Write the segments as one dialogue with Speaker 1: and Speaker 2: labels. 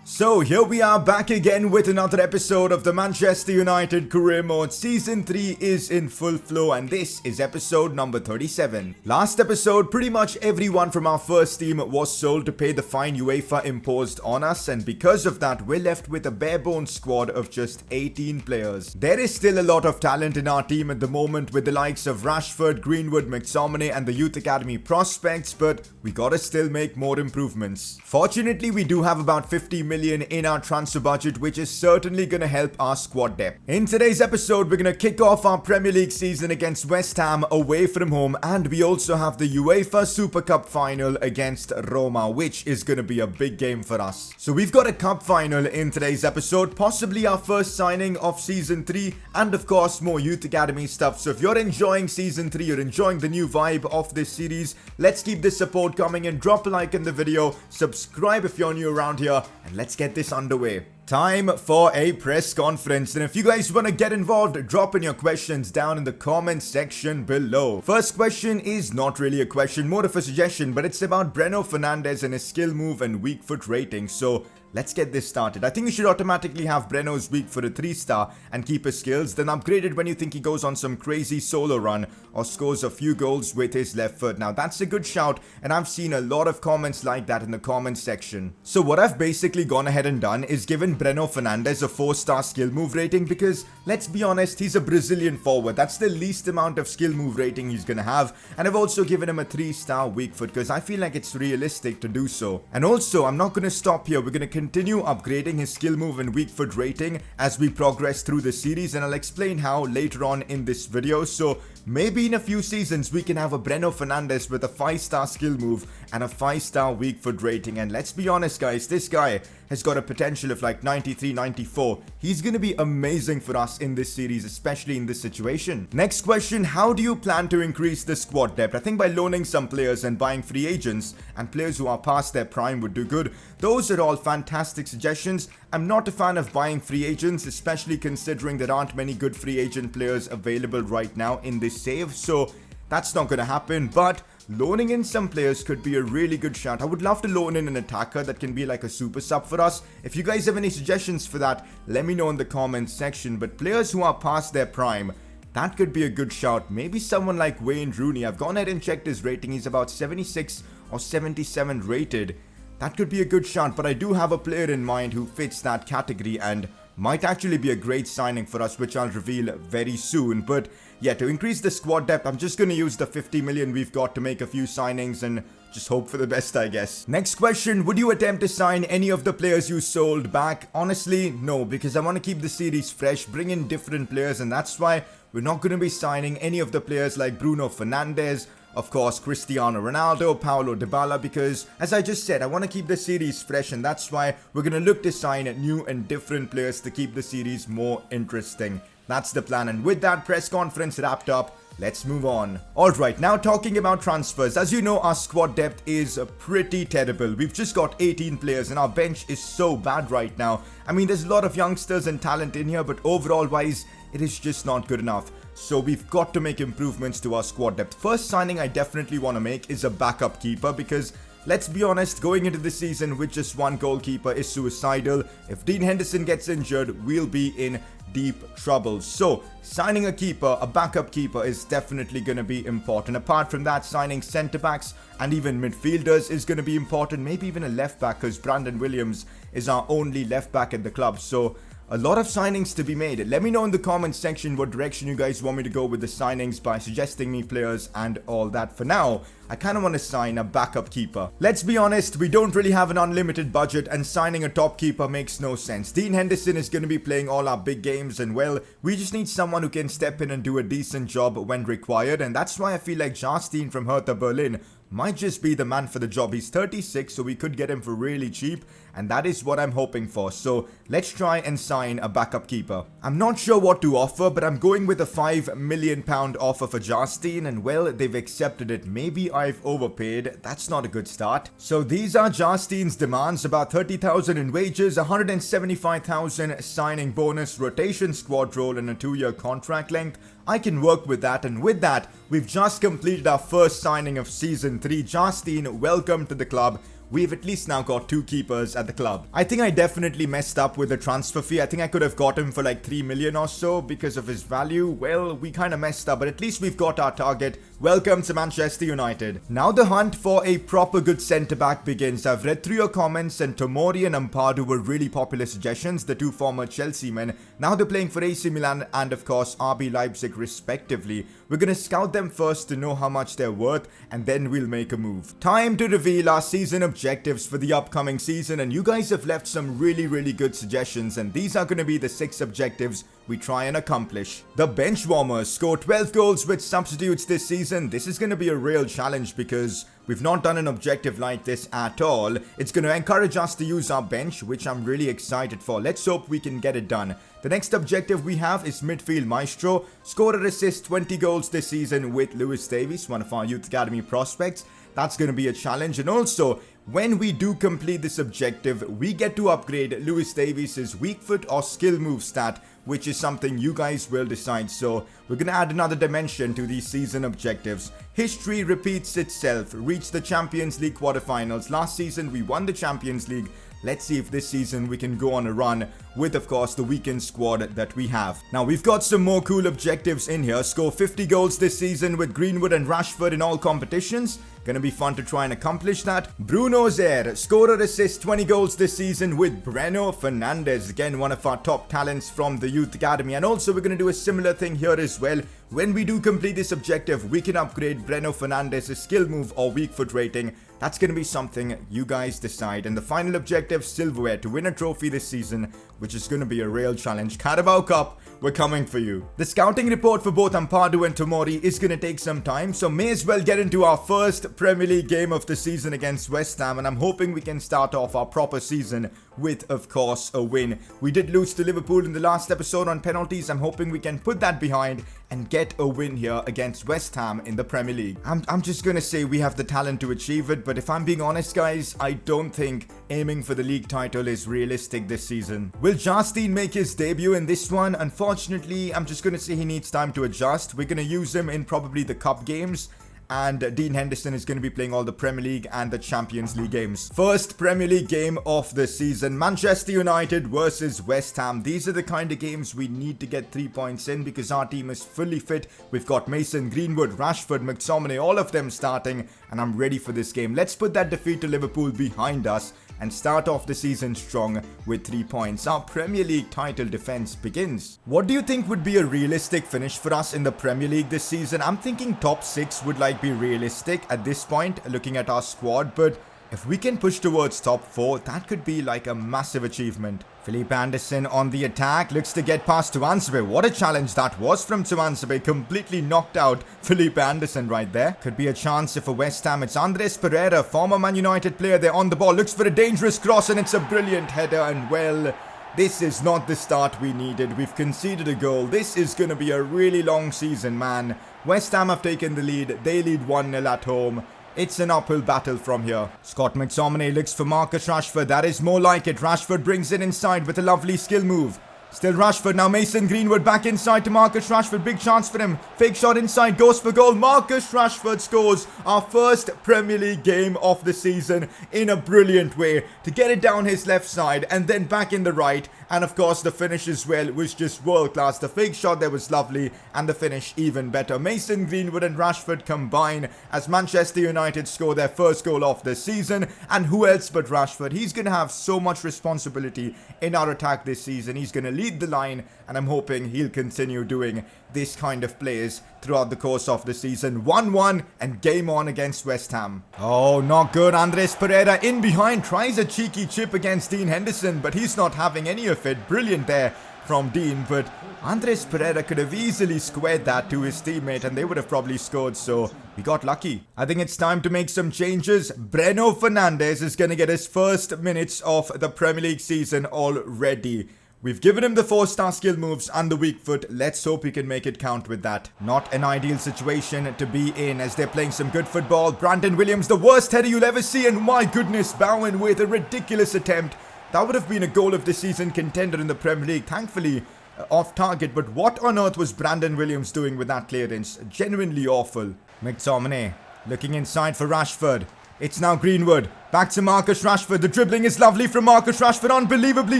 Speaker 1: So here we are back again with another episode of the Manchester United Career Mode. Season 3 is in full flow and this is episode number 37. Last episode, pretty much everyone from our first team was sold to pay the fine Uefa imposed on us, and because of that we're left with a bare bones squad of just 18 players. There is still a lot of talent in our team at the moment with the likes of Rashford, Greenwood, McTominay and the Youth Academy prospects, but we gotta still make more improvements. Fortunately, we do have about 50 million in our transfer budget, which is certainly going to help our squad depth. In today's episode, we're going to kick off our Premier League season against West Ham away from home, and we also have the UEFA Super Cup final against Roma, which is going to be a big game for us. So we've got a cup final in today's episode, possibly our first signing of season 3, and of course more Youth Academy stuff. So if you're enjoying season 3, you're enjoying the new vibe of this series, let's keep this support coming and drop a like in the video, subscribe if you're new around here, and let's get this underway. Time for a press conference, and if you guys want to get involved, drop in your questions down in the comment section below. First question is not really a question, more of a suggestion, but it's about Bruno Fernandes and his skill move and weak foot rating. So let's get this started. I think you should automatically have Breno's weak foot a 3-star and keep his skills, then upgrade it when you think he goes on some crazy solo run or scores a few goals with his left foot. Now that's a good shout, and I've seen a lot of comments like that in the comment section. So what I've basically gone ahead and done is given Bruno Fernandes a 4-star skill move rating because, let's be honest, he's a Brazilian forward. That's the least amount of skill move rating he's gonna have, and I've also given him a 3-star weak foot because I feel like it's realistic to do so. And also, I'm not gonna stop here. We're gonna continue upgrading his skill move and weak foot rating as we progress through the series, and I'll explain how later on in this video. So maybe in a few seasons we can have a Bruno Fernandes with a 5-star skill move and a 5-star weak foot rating. And let's be honest guys, this guy has got a potential of like 93, 94. He's gonna be amazing for us in this series, especially in this situation. Next question, how do you plan to increase the squad depth? I think by loaning some players and buying free agents, and players who are past their prime would do good. Those are all fantastic suggestions. I'm not a fan of buying free agents, especially considering there aren't many good free agent players available right now in this save, so that's not gonna happen. But loaning in some players could be a really good shout. I would love to loan in an attacker that can be like a super sub for us. If you guys have any suggestions for that, let me know in the comments section. But players who are past their prime, that could be a good shout. Maybe someone like Wayne Rooney. I've gone ahead and checked his rating. He's about 76 or 77 rated. That could be a good shout, but I do have a player in mind who fits that category and might actually be a great signing for us, which I'll reveal very soon. But yeah, to increase the squad depth, I'm just going to use the 50 million we've got to make a few signings and just hope for the best, I guess. Next question, would you attempt to sign any of the players you sold back? Honestly, no, because I want to keep the series fresh, bring in different players, and that's why we're not going to be signing any of the players like Bruno Fernandes, of course Cristiano Ronaldo, Paulo Dybala, because as I just said, I want to keep the series fresh, and that's why we're going to look to sign new and different players to keep the series more interesting. That's the plan, and with that press conference wrapped up, let's move on. Alright, now talking about transfers. As you know, our squad depth is pretty terrible. We've just got 18 players and our bench is so bad right now. I mean, there's a lot of youngsters and talent in here, but overall wise, it is just not good enough. So we've got to make improvements to our squad depth. First signing I definitely want to make is a backup keeper because, let's be honest, going into the season with just one goalkeeper is suicidal. If Dean Henderson gets injured, we'll be in deep trouble. So signing a keeper, a backup keeper, is definitely going to be important. Apart from that, signing centre backs and even midfielders is going to be important. Maybe even a left back, because Brandon Williams is our only left back at the club. So a lot of signings to be made. Let me know in the comments section what direction you guys want me to go with the signings by suggesting me players and all that. For now, I kind of want to sign a backup keeper. Let's be honest, we don't really have an unlimited budget and signing a top keeper makes no sense. Dean Henderson is going to be playing all our big games and, well, we just need someone who can step in and do a decent job when required, and that's why I feel like Justin from Hertha Berlin might just be the man for the job. He's 36, so we could get him for really cheap, and that is what I'm hoping for. So let's try and sign a backup keeper. I'm not sure what to offer, but I'm going with a £5 million offer for Justin, and well, they've accepted it. Maybe I've overpaid. That's not a good start. So these are Justin's demands: about 30,000 in wages, 175,000 signing bonus, rotation squad role, and a 2-year contract length. I can work with that, and with that, we've just completed our first signing of Season 3. Justin, welcome to the club. we've at least now got 2 keepers at the club. I think I definitely messed up with the transfer fee. I think I could have got him for like 3 million or so because of his value. Well, we kind of messed up, but at least we've got our target. Welcome to Manchester United. Now the hunt for a proper good centre-back begins. I've read through your comments, and Tomori and Ampadu were really popular suggestions, the 2 former Chelsea men. Now they're playing for AC Milan and of course RB Leipzig respectively. We're going to scout them first to know how much they're worth, and then we'll make a move. Time to reveal our season objectives for the upcoming season, and you guys have left some really good suggestions, and these are going to be the 6 objectives we try and accomplish. The bench warmers score 12 goals with substitutes this season. This is going to be a real challenge because we've not done an objective like this at all. It's going to encourage us to use our bench, which I'm really excited for. Let's hope we can get it done. The next objective we have is midfield maestro. Score or assist 20 goals this season with Lewis Davies, one of our youth academy prospects. That's going to be a challenge. And also, when we do complete this objective, we get to upgrade Lewis Davies' weak foot or skill move stat, which is something you guys will decide. So we're going to add another dimension to these season objectives. History repeats itself. Reach the Champions League quarterfinals. Last season we won the Champions League. Let's see if this season we can go on a run with, of course, the weekend squad that we have. Now, we've got some more cool objectives in here. Score 50 goals this season with Greenwood and Rashford in all competitions. Gonna be fun to try and accomplish that. Bruno Zer, score or assist 20 goals this season with Breno Fernandes. Again, one of our top talents from the Youth Academy. And also, we're gonna do a similar thing here as well. When we do complete this objective, we can upgrade Breno Fernandes' skill move or weak foot rating. That's going to be something you guys decide. And the final objective, silverware, to win a trophy this season, which is going to be a real challenge. Carabao Cup, we're coming for you. The scouting report for both Ampadu and Tomori is going to take some time, so may as well get into our first Premier League game of the season against West Ham, and I'm hoping we can start off our proper season with, of course, a win. We did lose to Liverpool in the last episode on penalties. I'm hoping we can put that behind and get a win here against West Ham in the Premier League. I'm just going to say we have the talent to achieve it, but if I'm being honest, guys, I don't think aiming for the league title is realistic this season. Will Jarstein make his debut in this one? Unfortunately, I'm just going to say he needs time to adjust. We're going to use him in probably the cup games, and Dean Henderson is going to be playing all the Premier League and the Champions League games. First Premier League game of the season, Manchester United versus West Ham. These are the kind of games we need to get 3 points in because our team is fully fit. We've got Mason, Greenwood, Rashford, McTominay, all of them starting, and I'm ready for this game. Let's put that defeat to Liverpool behind us and start off the season strong with 3 points. Our Premier League title defense begins. What do you think would be a realistic finish for us in the Premier League this season? I'm thinking top 6 would be realistic at this point, looking at our squad, but if we can push towards top 4, that could be like a massive achievement. Felipe Anderson on the attack, looks to get past Tuanzebe. What a challenge that was from Tuanzebe, completely knocked out Felipe Anderson right there. Could be a chance if for West Ham. It's Andres Pereira, former Man United player there on the ball, looks for a dangerous cross, and it's a brilliant header, and well, this is not the start we needed. We've conceded a goal. This is going to be a really long season, man. West Ham have taken the lead. They lead 1-0 at home. It's an uphill battle from here. Scott McTominay looks for Marcus Rashford. That is more like it. Rashford brings it inside with a lovely skill move. Still Rashford. Now Mason Greenwood back inside to Marcus Rashford. Big chance for him. Fake shot inside. Goes for goal. Marcus Rashford scores our first Premier League game of the season in a brilliant way. To get it down his left side and then back in the right. And of course the finish as well was just world class. The fake shot there was lovely and the finish even better. Mason Greenwood and Rashford combine as Manchester United score their first goal of the season. And who else but Rashford? He's going to have so much responsibility in our attack this season. He's going to lead the line, and I'm hoping he'll continue doing this kind of plays throughout the course of the season. 1-1 and game on against West Ham. Oh, not good. Andres Pereira in behind, tries a cheeky chip against Dean Henderson, but he's not having any of it. Brilliant there from Dean, but Andres Pereira could have easily squared that to his teammate and they would have probably scored, so we got lucky. I think it's time to make some changes. Breno Fernandes is going to get his first minutes of the Premier League season already. We've given him the 4-star skill moves and the weak foot. Let's hope he can make it count with that. Not an ideal situation to be in as they're playing some good football. Brandon Williams, the worst header you'll ever see, and my goodness, Bowen with a ridiculous attempt. That would have been a goal of the season contender in the Premier League. Thankfully, off target, but what on earth was Brandon Williams doing with that clearance? Genuinely awful. McTominay looking inside for Rashford. It's now Greenwood. Back to Marcus Rashford. The dribbling is lovely from Marcus Rashford. Unbelievably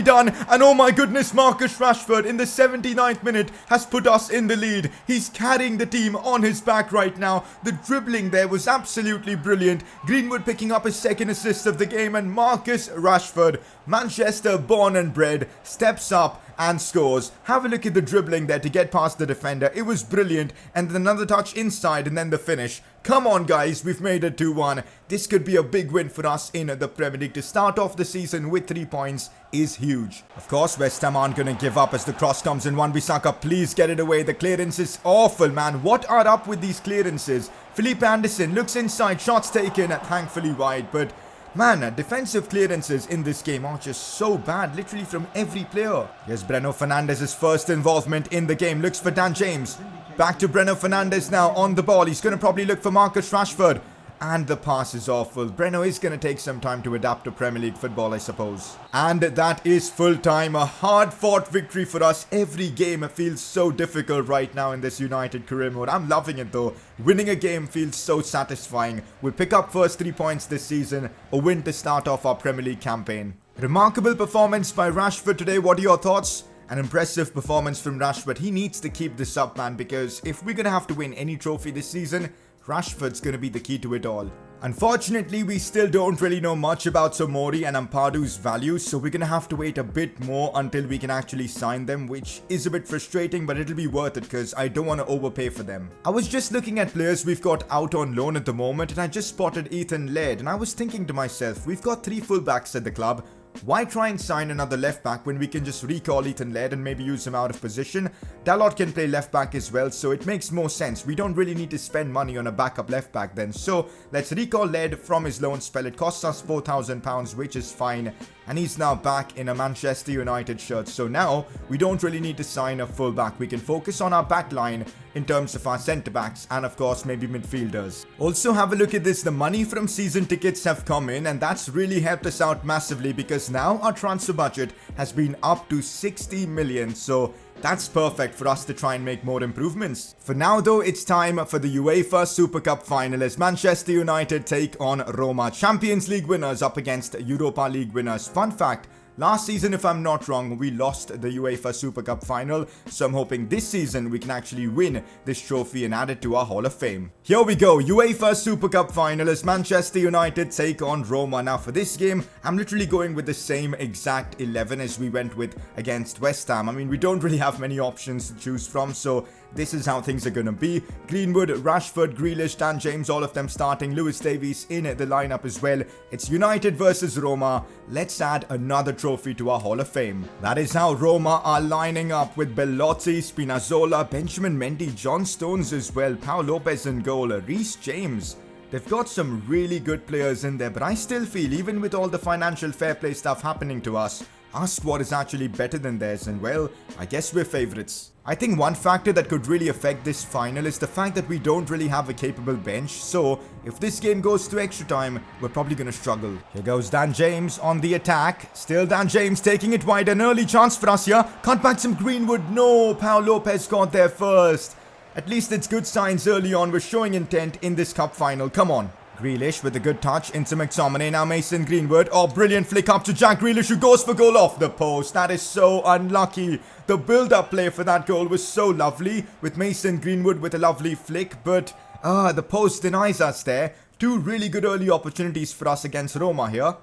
Speaker 1: done. And oh my goodness, Marcus Rashford in the 79th minute has put us in the lead. He's carrying the team on his back right now. The dribbling there was absolutely brilliant. Greenwood picking up his second assist of the game, and Marcus Rashford, Manchester born and bred, steps up and scores. Have a look at the dribbling there to get past the defender. It was brilliant. And then another touch inside and then the finish. Come on guys, we've made it 2-1. This could be a big win for us in the Premier League. To start off the season with 3 points is huge. Of course, West Ham aren't going to give up as the cross comes in. Wan-Bissaka, please get it away. The clearance is awful, man. What are up with these clearances? Felipe Anderson looks inside, shots taken, thankfully wide, but man, defensive clearances in this game are just so bad, literally from every player. Here's Bruno Fernandes's first involvement in the game. Looks for Dan James. Back to Bruno Fernandes now on the ball. He's going to probably look for Marcus Rashford. And the pass is awful. Bruno is going to take some time to adapt to Premier League football, I suppose. And that is full time. A hard-fought victory for us. Every game feels so difficult right now in this United career mode. I'm loving it though. Winning a game feels so satisfying. We'll pick up first 3 points this season. A win to start off our Premier League campaign. Remarkable performance by Rashford today. What are your thoughts? An impressive performance from Rashford. He needs to keep this up, man, because if we're going to have to win any trophy this season, Rashford's going to be the key to it all. Unfortunately, we still don't really know much about TOMORI and Ampadu's value, so we're going to have to wait a bit more until we can actually sign them, which is a bit frustrating, but it'll be worth it because I don't want to overpay for them. I was just looking at players we've got out on loan at the moment, and I just spotted Ethan Laird, and I was thinking to myself, we've got 3 fullbacks at the club. Why try and sign another left back when we can just recall Ethan Laird and maybe use him out of position? Dalot can play left back as well, so it makes more sense. We don't really need to spend money on a backup left back then. So let's recall Laird from his loan spell. It costs us £4,000, which is fine. And he's now back in a Manchester United shirt. So now we don't really need to sign a full back. We can focus on our back line in terms of our centre backs and of course maybe midfielders. Also have a look at this. The money from season tickets have come in, and that's really helped us out massively because now our transfer budget has been up to 60 million. So that's perfect for us to try and make more improvements. For now though, it's time for the Uefa Super Cup final as Manchester United take on Roma. Champions League winners up against Europa League winners. Fun fact, last season, if I'm not wrong, we lost the UEFA Super Cup final, so I'm hoping this season we can actually win this trophy and add it to our Hall of Fame. Here we go, UEFA Super Cup final as Manchester United take on Roma. Now for this game, I'm literally going with the same exact 11 as we went with against West Ham. I mean, we don't really have many options to choose from, so this is how things are going to be. Greenwood, Rashford, Grealish, Dan James, all of them starting. Lewis Davies in the lineup as well. It's United versus Roma. Let's add another trophy to our Hall of Fame. That is how Roma are lining up with Bellotti, Spinazzola, Benjamin Mendy, John Stones as well, Pau Lopez in goal, Reece James. They've got some really good players in there, but I still feel even with all the financial fair play stuff happening to us, our squad is actually better than theirs, and well, I guess we're favourites. I think one factor that could really affect this final is the fact that we don't really have a capable bench, so if this game goes to extra time, we're probably going to struggle. Here goes Dan James on the attack. Still Dan James taking it wide. An early chance for us here. Cut back some Greenwood. No, Pau Lopez got there first. At least it's good signs early on. We're showing intent in this cup final. Come on. Grealish with a good touch into McTominay. Now Mason Greenwood. Oh, brilliant flick up to Jack Grealish, who goes for goal off the post. That is so unlucky. The build-up play for that goal was so lovely with Mason Greenwood with a lovely flick, but the post denies us there. 2 really good early opportunities for us against Roma here.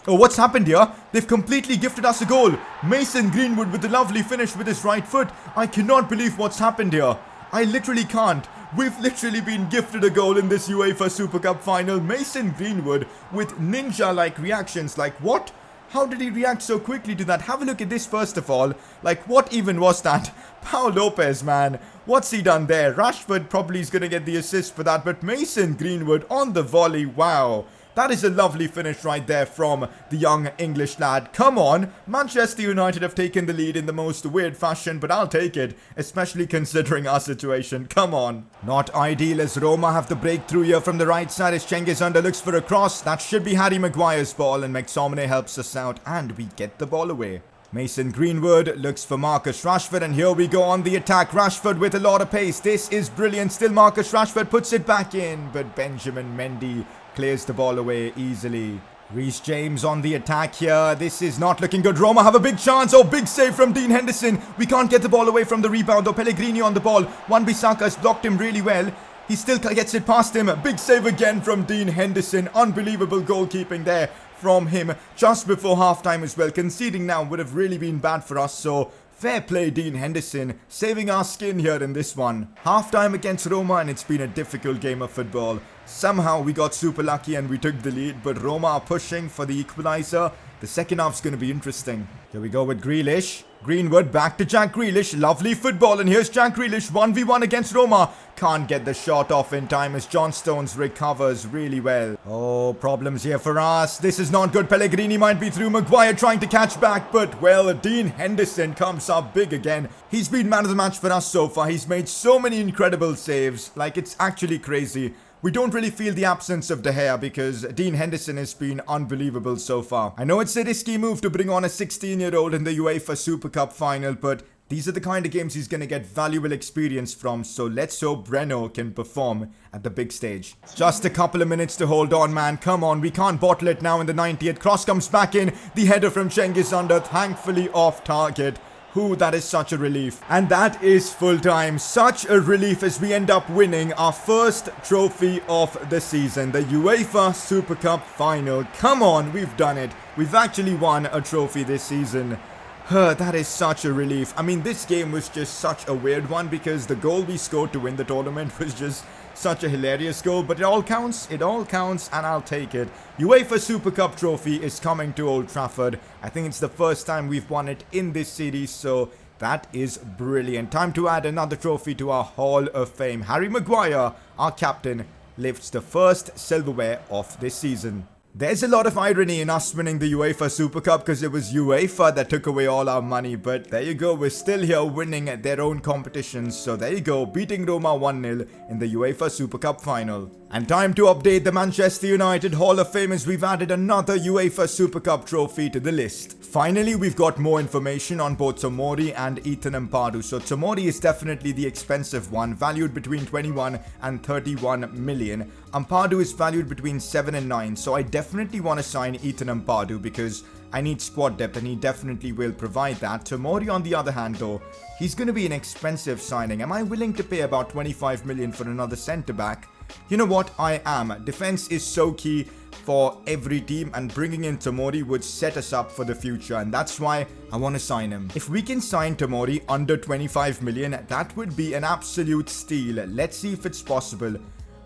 Speaker 1: Oh, what's happened here? They've completely gifted us a goal. Mason Greenwood with a lovely finish with his right foot. I cannot believe what's happened here. I literally can't. We've literally been gifted a goal in this UEFA Super Cup final. Mason Greenwood with ninja-like reactions. Like, what? How did he react so quickly to that? Have a look at this first of all. Like, what even was that? Pau Lopez, man. What's he done there? Rashford probably is going to get the assist for that. But Mason Greenwood on the volley. Wow. That is a lovely finish right there from the young English lad. Come on. Manchester United have taken the lead in the most weird fashion, but I'll take it, especially considering our situation. Come on. Not ideal as Roma have the breakthrough here from the right side as Cengiz Under looks for a cross. That should be Harry Maguire's ball, and McTominay helps us out, and we get the ball away. Mason Greenwood looks for Marcus Rashford, and here we go on the attack. Rashford with a lot of pace. This is brilliant. Still Marcus Rashford puts it back in, but Benjamin Mendy clears the ball away easily. Reece James on the attack here. This is not looking good. Roma have a big chance. Oh, big save from Dean Henderson. We can't get the ball away from the rebound, though. Pellegrini on the ball. Wan-Bissaka has blocked him really well. He still gets it past him. Big save again from Dean Henderson. Unbelievable goalkeeping there from him just before halftime as well. Conceding now would have really been bad for us, so fair play, Dean Henderson, saving our skin here in this one. Halftime against Roma, and it's been a difficult game of football. Somehow we got super lucky and we took the lead, but Roma are pushing for the equalizer. The second half's going to be interesting. Here we go with Grealish. Greenwood back to Jack Grealish. Lovely football, and here's Jack Grealish 1v1 against Roma. Can't get the shot off in time as John Stones recovers really well. Oh, problems here for us. This is not good. Pellegrini might be through. Maguire trying to catch back, but well, Dean Henderson comes up big again. He's been man of the match for us so far. He's made so many incredible saves. Like, it's actually crazy. We don't really feel the absence of De Gea because Dean Henderson has been unbelievable so far. I know it's a risky move to bring on a 16-year-old in the UEFA Super Cup final, but these are the kind of games he's going to get valuable experience from, so let's hope Breno can perform at the big stage. Just a couple of minutes to hold on, man. Come on, we can't bottle it now in the 90th. Cross comes back in. The header from Cengiz Under, thankfully off target. That is such a relief. And that is full time. Such a relief as we end up winning our first trophy of the season. The UEFA Super Cup final. Come on, we've done it. We've actually won a trophy this season. That is such a relief. I mean, this game was just such a weird one because the goal we scored to win the tournament was just such a hilarious goal, but it all counts, and I'll take it. UEFA Super Cup trophy is coming to Old Trafford. I think it's the first time we've won it in this series, so that is brilliant. Time to add another trophy to our Hall of Fame. Harry Maguire, our captain, lifts the first silverware of this season. There's a lot of irony in us winning the UEFA Super Cup because it was UEFA that took away all our money. But there you go, we're still here winning their own competitions. So there you go, beating Roma 1-0 in the UEFA Super Cup final. And time to update the Manchester United Hall of Fame as we've added another UEFA Super Cup trophy to the list. Finally, we've got more information on both Tomori and Ethan Ampadu. So Tomori is definitely the expensive one, valued between 21 and 31 million. Ampadu is valued between 7 and 9. So I definitely want to sign Ethan Ampadu because I need squad depth and he definitely will provide that. Tomori on the other hand though, he's going to be an expensive signing. Am I willing to pay about 25 million for another centre back? You know what? I am. Defense is so key for every team and bringing in Tomori would set us up for the future, and that's why I want to sign him. If we can sign Tomori under 25 million, that would be an absolute steal. Let's see if it's possible.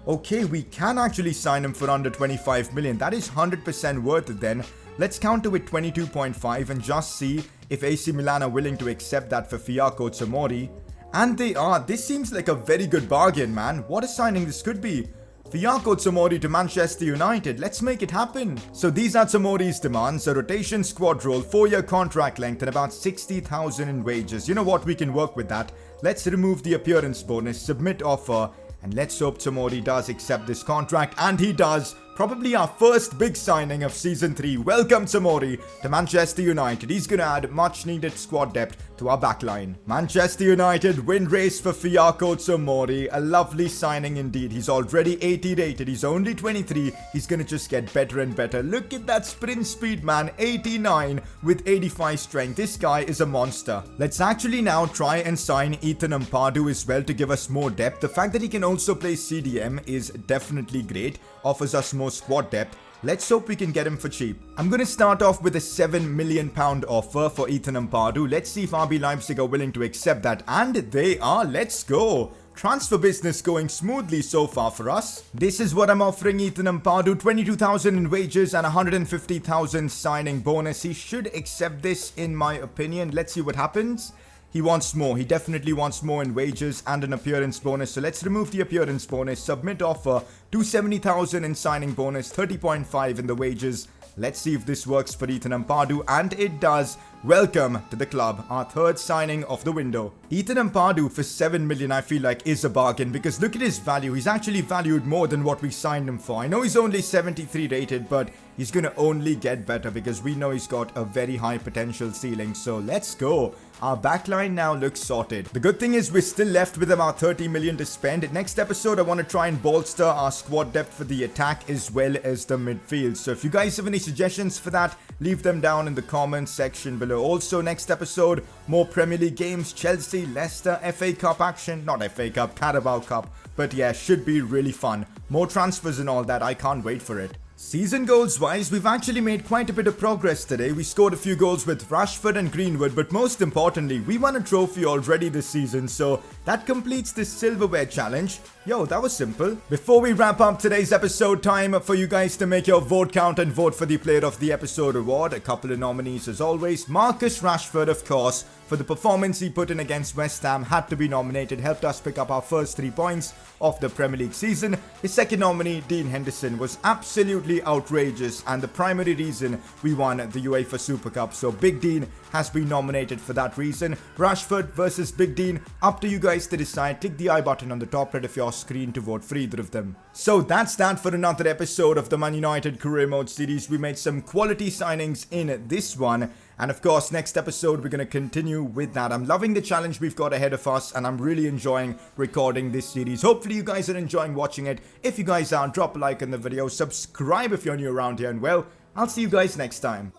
Speaker 1: Okay, we can actually sign him for under 25 million. That is 100% worth it then. Let's counter with 22.5 and just see if AC Milan are willing to accept that for Fiacco Tomori. And they are. This seems like a very good bargain, man. What a signing this could be. Fiacco Tomori to Manchester United. Let's make it happen. So these are Tomori's demands. A rotation squad role, 4-year contract length and about 60,000 in wages. You know what? We can work with that. Let's remove the appearance bonus, submit offer, and let's hope Tomori does accept this contract. And he does. Probably our first big signing of Season 3. Welcome Tomori to Manchester United. He's going to add much needed squad depth to our backline. Manchester United win race for Fiacco Tomori. A lovely signing indeed. He's already 80 rated. He's only 23. He's going to just get better and better. Look at that sprint speed, man. 89 with 85 strength. This guy is a monster. Let's actually now try and sign Ethan Ampadu as well to give us more depth. The fact that he can also play CDM is definitely great. Offers us more squad depth. Let's hope we can get him for cheap. I'm going to start off with a £7 million offer for Ethan Ampadu. Let's see if RB Leipzig are willing to accept that. And they are. Let's go. Transfer business going smoothly so far for us. This is what I'm offering Ethan Ampadu. 22,000 in wages and 150,000 signing bonus. He should accept this in my opinion. Let's see what happens. He wants more. He definitely wants more in wages and an appearance bonus. So let's remove the appearance bonus. Submit offer. 270,000 in signing bonus. 30.5 in the wages. Let's see if this works for Ethan Ampadu. And it does. Welcome to the club. Our third signing of the window. Ethan Ampadu for 7 million I feel like is a bargain. Because look at his value. He's actually valued more than what we signed him for. I know he's only 73 rated. But he's gonna only get better because we know he's got a very high potential ceiling. So let's go. Our backline now looks sorted. The good thing is we're still left with about 30 million to spend. Next episode, I want to try and bolster our squad depth for the attack as well as the midfield. So if you guys have any suggestions for that, leave them down in the comments section below. Also, next episode, more Premier League games, Chelsea, Leicester, FA Cup action. Not FA Cup, Carabao Cup. But yeah, should be really fun. More transfers and all that. I can't wait for it. Season goals wise, we've actually made quite a bit of progress today. We scored a few goals with Rashford and Greenwood, but most importantly, we won a trophy already this season, so that completes this silverware challenge. Yo, that was simple. Before we wrap up today's episode, time for you guys to make your vote count and vote for the Player of the Episode award. A couple of nominees as always. Marcus Rashford, of course, for the performance he put in against West Ham, had to be nominated, helped us pick up our first 3 points of the Premier League season. His second nominee, Dean Henderson, was absolutely outrageous and the primary reason we won the UEFA Super Cup. So Big Dean has been nominated for that reason. Rashford versus Big Dean, up to you guys to decide. Click the I button on the top right of your screen to vote for either of them. So that's that for another episode of the Man United Career Mode series. We made some quality signings in this one. And of course, next episode, we're going to continue with that. I'm loving the challenge we've got ahead of us, and I'm really enjoying recording this series. Hopefully, you guys are enjoying watching it. If you guys are, drop a like on the video, subscribe if you're new around here, and well, I'll see you guys next time.